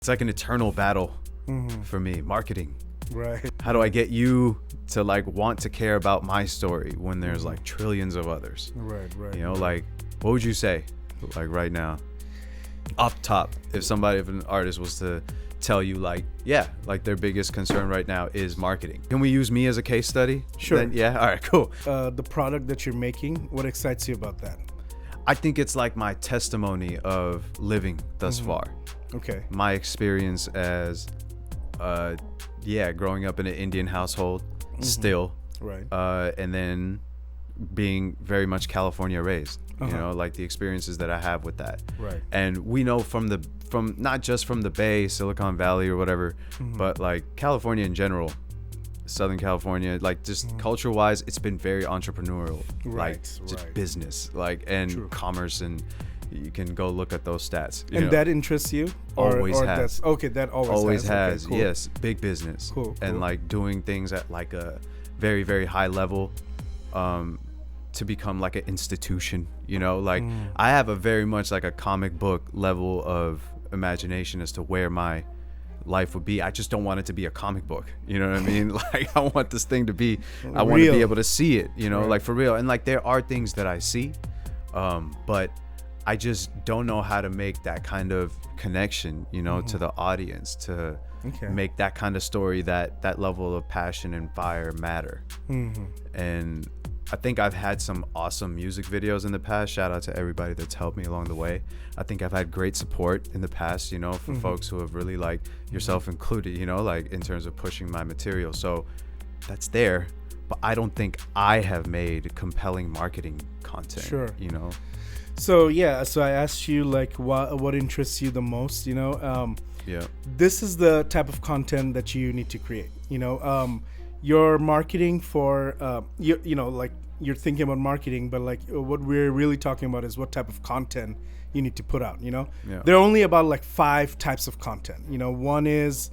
It's like an eternal battle for me. Marketing. Right. How do I get you to like want to care about my story when there's like trillions of others? Right. You know, like what would you say, like right now, off top, if an artist was to tell you like, yeah, like their biggest concern right now is marketing? Can we use me as a case study? Sure. Then, yeah. All right. Cool. The product that you're making, what excites you about that? I think it's like my testimony of living thus far. Okay. My experience as, growing up in an Indian household, still, Right. and then being very much California raised. You know, like the experiences that I have with that. Right. And we know from not just from the Bay, Silicon Valley, or whatever, but like California in general, Southern California, like just culture-wise, it's been very entrepreneurial, like just business, like and commerce, and you can go look at those stats. And that interests you? Always has. That always has. Okay, cool. Yes, big business. Cool. And like doing things at like a very, very high level, to become like an institution, you know, like I have a very much like a comic book level of imagination as to where my life would be. I just don't want it to be a comic book, you know what I mean? Like I want this thing to be, I want to be able to see it, you know, like for real. And like there are things that I see, but I just don't know how to make that kind of connection, you know, to the audience, to make that kind of story, that level of passion and fire matter. And I think I've had some awesome music videos in the past. Shout out to everybody that's helped me along the way. I think I've had great support in the past, you know, for folks who have really, like yourself included, you know, like in terms of pushing my material. So that's there, but I don't think I have made compelling marketing content, you know? So I asked you like what interests you the most, you know? This is the type of content that you need to create, you know? Your marketing for, you know, like you're thinking about marketing, but like what we're really talking about is what type of content you need to put out, you know? There are only about like 5 types of content, you know? One is,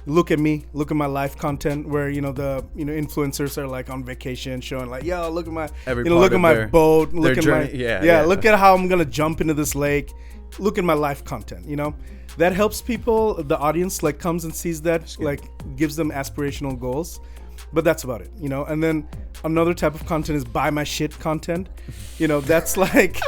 look at me, look at my life content, where you know the influencers are like on vacation showing like, yo, look at my look at my boat, look at my look at how I'm gonna jump into this lake, look at my life content, you know? That helps people, the audience like comes and sees that, like gives them aspirational goals, but that's about it, you know? And then another type of content is buy my shit content, you know? That's like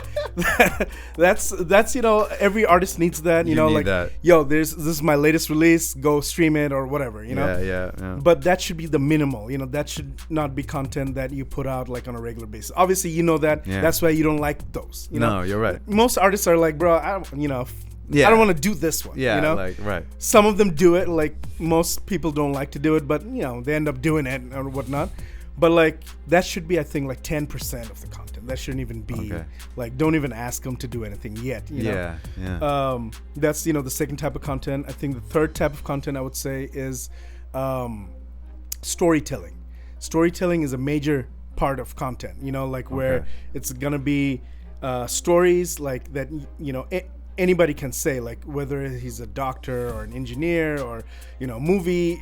that's you know, every artist needs that, you know, like that. Yo, this is my latest release, go stream it or whatever, you know? Yeah. But that should be the minimal, you know? That should not be content that you put out like on a regular basis. Obviously, you know that. That's why you don't like those, you know? No, you're right. Most artists are like, bro, I don't want to do this one. Yeah, you know? like, right. Some of them do it. Like, most people don't like to do it, but, you know, they end up doing it or whatnot. But, like, that should be, I think, like 10% of the content. That shouldn't even be, like, don't even ask them to do anything yet, you know? Yeah. That's, you know, the second type of content. I think the third type of content, I would say, is storytelling. Storytelling is a major part of content, you know, like where it's going to be stories like that, you know, anybody can say, like whether he's a doctor or an engineer or, you know, movie,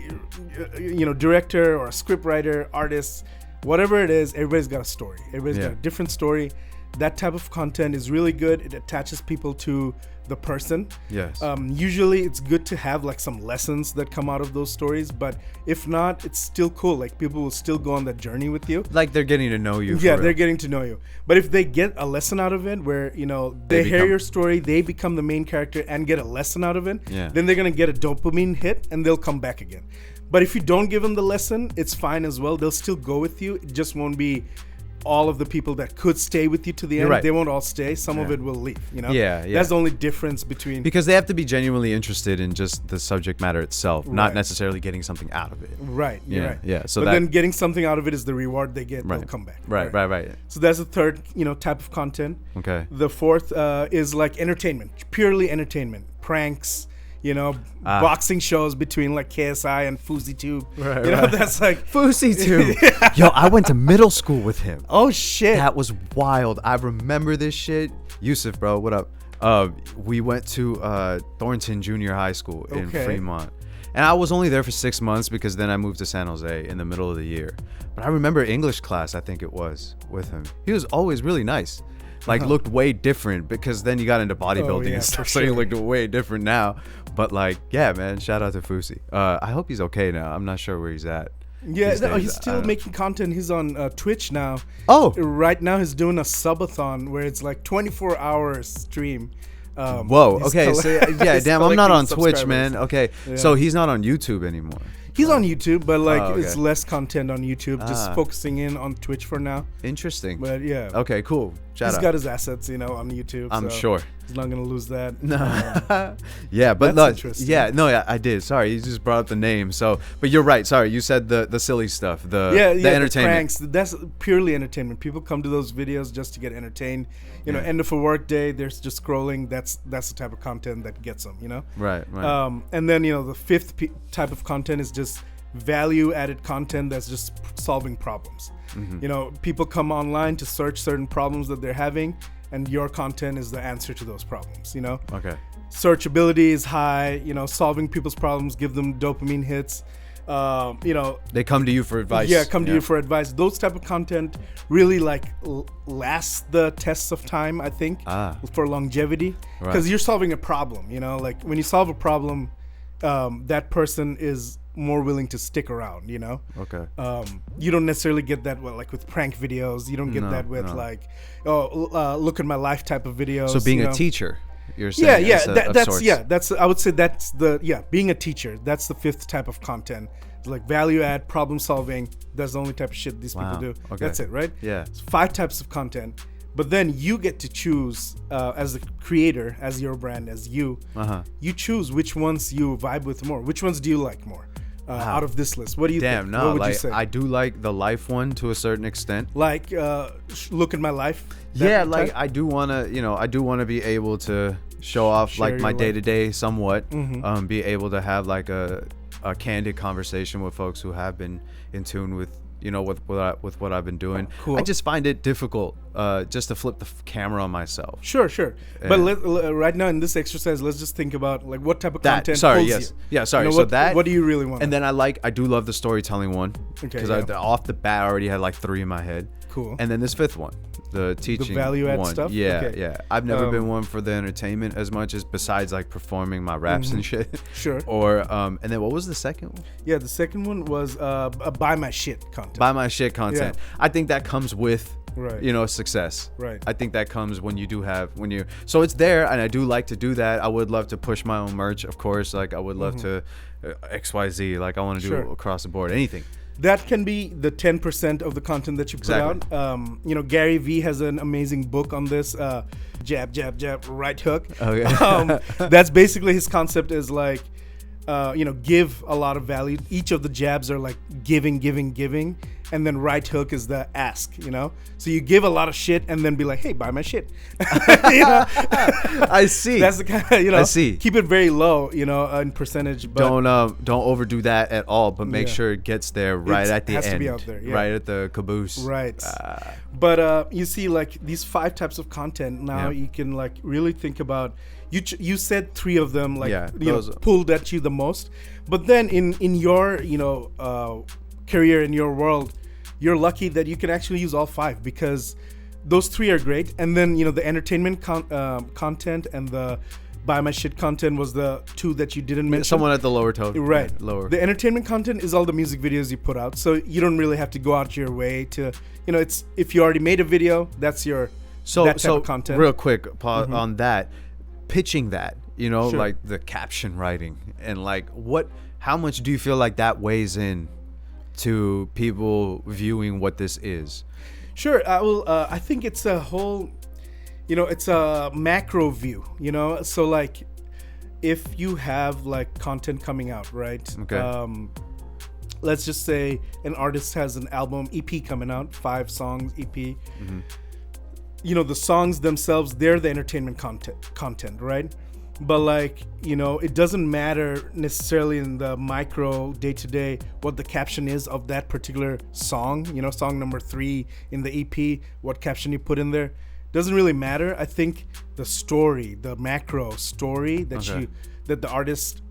you know, director or a script writer, artist, whatever it is, everybody's got a story. Everybody's got a different story. That type of content is really good. It attaches people to the person. Yes. Usually it's good to have like some lessons that come out of those stories, but if not, it's still cool. Like people will still go on that journey with you. Like they're getting to know you. Yeah, they're getting to know you. But if they get a lesson out of it where, you know, they hear your story, they become the main character and get a lesson out of it, then they're going to get a dopamine hit and they'll come back again. But if you don't give them the lesson, it's fine as well. They'll still go with you. It just won't be all of the people that could stay with you to the end. They won't all stay. Some of it will leave, you know? Yeah. That's the only difference between... Because they have to be genuinely interested in just the subject matter itself, not necessarily getting something out of it. Right. Yeah. So then getting something out of it is the reward they get. They'll come back. Right. So that's the third, you know, type of content. Okay. The fourth is like entertainment, purely entertainment, pranks, you know, boxing shows between like KSI and Fuzi Tube. Right, you know, that's like Fuzi Tube. Yo, I went to middle school with him. Oh shit. That was wild. I remember this shit. Yusuf, bro, what up? We went to Thornton Junior High School in Fremont. And I was only there for 6 months because then I moved to San Jose in the middle of the year. But I remember English class, I think it was, with him. He was always really nice. like looked way different, because then you got into bodybuilding and stuff, so you looked way different now. But like, yeah, man, shout out to Fusi. I hope he's okay now. I'm not sure where he's at. Yeah, he's still making content. He's on Twitch now. Oh, right now he's doing a subathon where it's like 24-hour stream. Whoa. Okay. So yeah, damn. I'm not on Twitch, man. Okay. Yeah. So he's not on YouTube anymore. He's on YouTube, but like it's less content on YouTube. Just focusing in on Twitch for now. Interesting. But yeah. Okay. Cool. He's got his assets, on YouTube. I'm sure he's not gonna lose that. No. Yeah, but that's look. Yeah. No. Yeah, I did. Sorry, you just brought up the name. So, but you're right. Sorry, you said the silly stuff. The entertainment. The pranks. That's purely entertainment. People come to those videos just to get entertained. End of a work day, they're just scrolling. That's the type of content that gets them. Right. And then the fifth type of content is just value-added content that's just solving problems. People come online to search certain problems that they're having, and your content is the answer to those problems. Okay. Searchability is high. Solving people's problems, give them dopamine hits. They come to you for advice. Yeah, come to you for advice. Those type of content really last the tests of time, I think, for longevity, because you're solving a problem. Like when you solve a problem, that person is more willing to stick around. Okay. You don't necessarily get that with prank videos. You don't get that with look at my life type of videos. So being a teacher. You're saying I would say that's being a teacher, that's the fifth type of content. It's like value add, problem solving. That's the only type of shit these people do. Okay. That's it, right? Yeah. It's 5 types of content, but then you get to choose as the creator, as your brand, as you choose which ones you vibe with more. Which ones do you like more out of this list? What do you think? No, what would you say? I do like the life one to a certain extent. Like look at my life. I do want to be able to show off my day to day somewhat. Be able to have like a candid conversation with folks who have been in tune with with what I've been doing. Cool. I just find it difficult just to flip the camera on myself. Sure. But right now in this exercise, let's just think about like what type of content pulls you. Yeah, sorry. What do you really want? And then I do love the storytelling one. Okay. Because off the bat, I already had like 3 in my head. Cool. And then this 5th one, the teaching, the value add one. stuff. Yeah. I've never been one for the entertainment as much as besides like performing my raps and shit. Sure. Or and then what was the second one? Yeah, the second one was buy my shit content. Buy my shit content. Yeah. I think that comes with success. Right. I think that comes when so it's there, and I do like to do that. I would love to push my own merch, of course. Like I would love to XYZ. Like I want to do across the board, anything. That can be the 10% of the content that you put out. Gary Vee has an amazing book on this. Jab, jab, jab, right hook. Okay. That's basically his concept is like, give a lot of value. Each of the jabs are like giving. And then right hook is the ask, So you give a lot of shit and then be like, hey, buy my shit. I see. That's the kind of, I see. Keep it very low, in percentage. But don't overdo that at all, but make sure it gets there right at the end. It has to be out there. Yeah. Right at the caboose. Right. But you see like these 5 types of content now you can like really think about. You said 3 of them pulled at you the most. But then in your, career, in your world, you're lucky that you can actually use all 5 because those 3 are great. And then the entertainment content and the buy my shit content was the 2 that you didn't mention. Someone at the lower tone. Right. Yeah, lower. The entertainment content is all the music videos you put out, so you don't really have to go out your way to it's if you already made a video, that's your that type of content. Real quick pause on that, pitching that like the caption writing and like how much do you feel like that weighs in to people viewing what this is? Sure. I think it's a whole, it's a macro view, so like if you have like content coming out, right? Okay. Let's just say an artist has an album EP coming out, 5 songs EP. The songs themselves, they're the entertainment content, right? But like, it doesn't matter necessarily in the micro day-to-day what the caption is of that particular song, song number 3 in the EP, what caption you put in there doesn't really matter. I think the story, the macro story that that the artist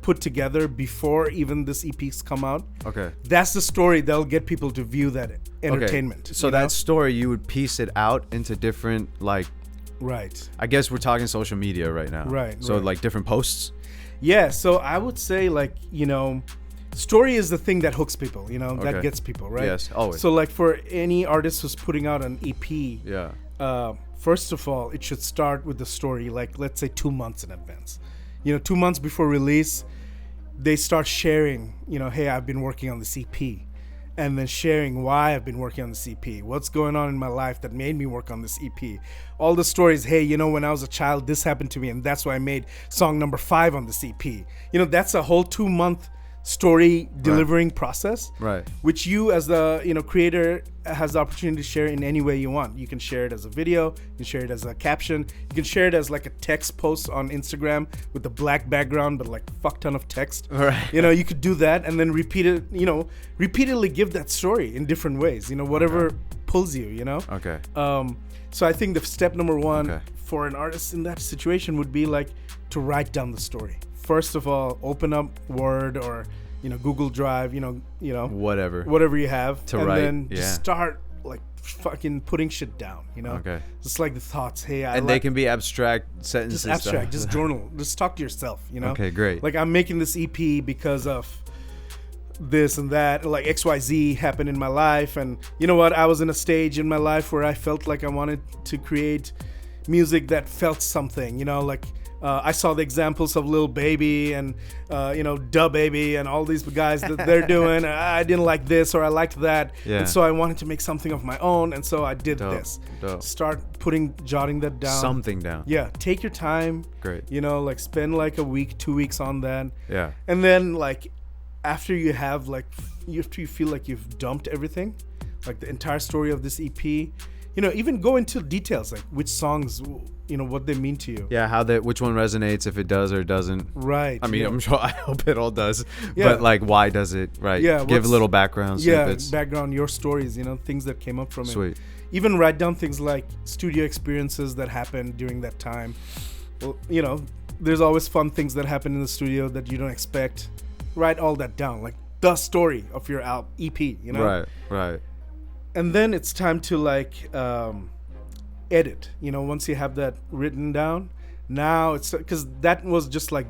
put together before even this EPs come out. Okay. That's the story that'll get people to view that entertainment. So that story, you would piece it out into different, like, right. I guess we're talking social media right now. Right. So right. like different posts. Yeah. So I would say, like, you know, story is the thing that hooks people, you know, that gets people, right? Yes, always. So like for any artist who's putting out an EP, first of all, it should start with the story, like let's say 2 months in advance. You know, 2 months before release, they start sharing, you know, hey, I've been working on this EP. And then sharing why I've been working on this EP. What's going on in my life that made me work on this EP. All the stories, hey, you know, when I was a child, this happened to me, and that's why I made song number 5 on this EP. You know, that's a whole 2-month story delivering process, right? Which you as the, you know, creator has the opportunity to share in any way you want. You can share it as a video, you can share it as a caption, you can share it as like a text post on Instagram with a black background but like fuck ton of text. Right. You know, you could do that and then repeat it, you know, repeatedly give that story in different ways, you know, whatever pulls you, you know. Okay. So I think the step number 1 for an artist in that situation would be like to write down the story. First of all, open up Word or, you know, Google Drive, you know, whatever you have, to and write, then just start like fucking putting shit down, you know. Okay. Just like the thoughts. Hey, they can be abstract sentences. Just abstract. Just journal. Just talk to yourself, you know. Okay, great. Like I'm making this EP because of this and that, like XYZ happened in my life, and you know what? I was in a stage in my life where I felt like I wanted to create music that felt something, you know, like. I saw the examples of Lil Baby and, you know, Da Baby and all these guys that they're doing. I didn't like this or I liked that. Yeah. And so I wanted to make something of my own. And so I did this. Dope. Start jotting that down. Something down. Yeah. Take your time. Great. You know, like spend like a week, 2 weeks on that. Yeah. And then like after you have like, after you feel like you've dumped everything, like the entire story of this EP, you know, even go into details, like which songs, you know, what they mean to you. Yeah, which one resonates, if it does or doesn't. Right. I mean, I'm sure, I hope it all does. Yeah. But like, why does it? Right. Yeah. Give a little background. Snippets. Background, your stories, you know, things that came up from Sweet. it. Even write down things like studio experiences that happened during that time. Well, you know, there's always fun things that happen in the studio that you don't expect. Write all that down, like the story of your EP, you know? Right. And then it's time to like edit, you know, once you have that written down. Now it's because that was just like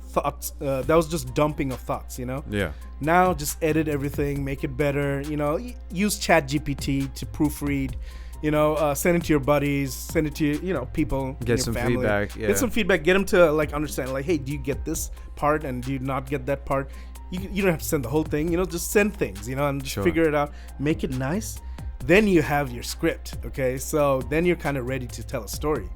thoughts, that was just dumping of thoughts, you know. Yeah. Now just edit everything, make it better, you know. Use ChatGPT to proofread, you know. Send it to your buddies, send it to, you know, people, get some family. feedback. Yeah. Get some feedback, get them to like understand, like, hey, do you get this part and do you not get that part? You don't have to send the whole thing, you know, just send things, you know, and just figure it out, make it nice. Then you have your script, okay? So then you're kind of ready to tell a story.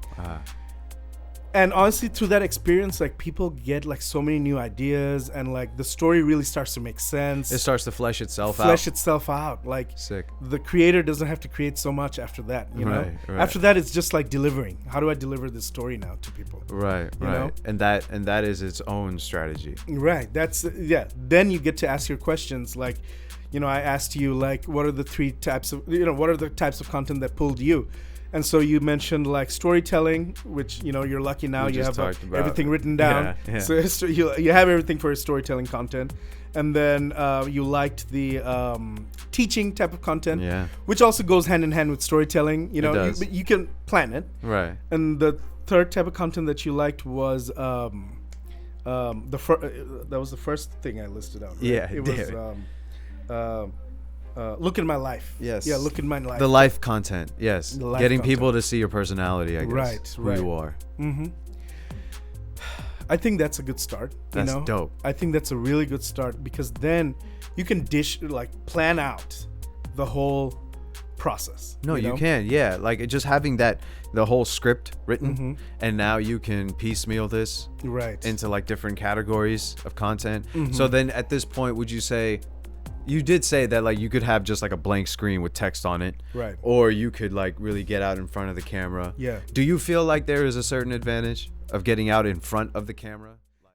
And honestly, through that experience, like people get like so many new ideas and like the story really starts to make sense. It starts to flesh itself out. Like sick. The creator doesn't have to create so much after that, you know? Right. After that, it's just like delivering. How do I deliver this story now to people? Right. know? And that is its own strategy. Right. That's, yeah. Then you get to ask your questions like, you know, I asked you like, what are the types of content that pulled you? And so you mentioned like storytelling, which, you know, you're lucky now you have everything written down. Yeah. So you have everything for your storytelling content. And then you liked the teaching type of content, which also goes hand in hand with storytelling. You know, you can plan it. Right. And the third type of content that you liked was that was the first thing I listed out. Right? Yeah, it was. Look at my life. Yes. Yeah, look at my life. The life content. Yes. Getting content. people to see your personality, I guess. Right. Who you are. Mm-hmm. I think that's a good start. That's dope. I think that's a really good start because then you can plan out the whole process. No, you can. Yeah. Like just having the whole script written, and now you can piecemeal this into like different categories of content. So then at this point, would you say, you did say that like you could have just like a blank screen with text on it, right? Or you could like really get out in front of the camera. Yeah. Do you feel like there is a certain advantage of getting out in front of the camera?